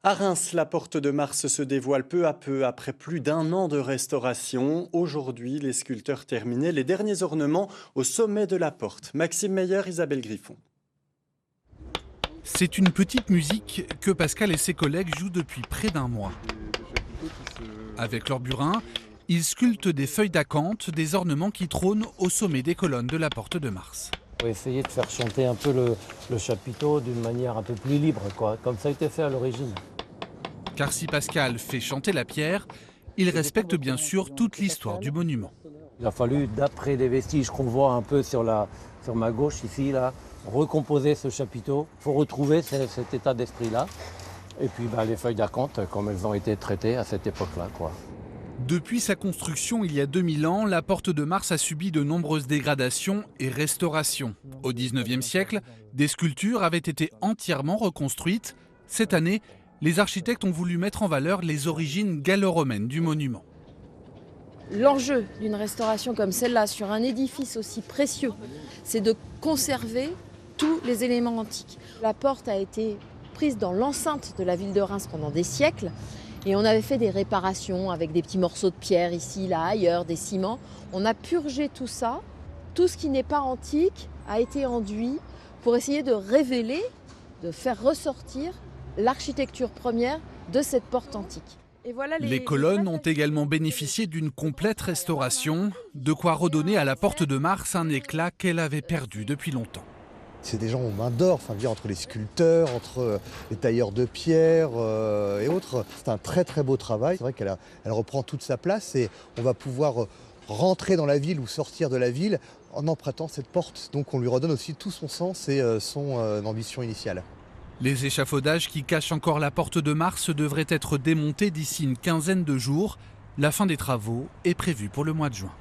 À Reims, la porte de Mars se dévoile peu à peu après plus d'un an de restauration. Aujourd'hui, les sculpteurs terminaient les derniers ornements au sommet de la porte. Maxime Meyer, Isabelle Griffon. C'est une petite musique que Pascal et ses collègues jouent depuis près d'un mois. Avec leur burin, ils sculptent des feuilles d'acanthe, des ornements qui trônent au sommet des colonnes de la porte de Mars. On va essayer de faire chanter un peu le chapiteau d'une manière un peu plus libre, comme ça a été fait à l'origine. Car si Pascal fait chanter la pierre, il respecte bien sûr toute l'histoire du monument. Il a fallu, d'après les vestiges qu'on voit un peu sur ma gauche ici, là, recomposer ce chapiteau. Il faut retrouver cet état d'esprit-là. Et puis les feuilles d'acanthe, comme elles ont été traitées à cette époque-là, Depuis sa construction il y a 2000 ans, la porte de Mars a subi de nombreuses dégradations et restaurations. Au 19e siècle, des sculptures avaient été entièrement reconstruites. Cette année, les architectes ont voulu mettre en valeur les origines gallo-romaines du monument. L'enjeu d'une restauration comme celle-là, sur un édifice aussi précieux, c'est de conserver tous les éléments antiques. La porte a été prise dans l'enceinte de la ville de Reims pendant des siècles et on avait fait des réparations avec des petits morceaux de pierre ici, là, ailleurs, des ciments. On a purgé tout ça. Tout ce qui n'est pas antique a été enduit pour essayer de révéler, de faire ressortir l'architecture première de cette porte antique. Et voilà les colonnes ont également bénéficié d'une complète restauration, de quoi redonner à la porte de Mars un éclat qu'elle avait perdu depuis longtemps. C'est des gens aux mains d'or, entre les sculpteurs, entre les tailleurs de pierre et autres. C'est un très très beau travail. C'est vrai qu'elle reprend toute sa place et on va pouvoir rentrer dans la ville ou sortir de la ville en empruntant cette porte. Donc on lui redonne aussi tout son sens et son ambition initiale. Les échafaudages qui cachent encore la porte de Mars devraient être démontés d'ici une quinzaine de jours. La fin des travaux est prévue pour le mois de juin.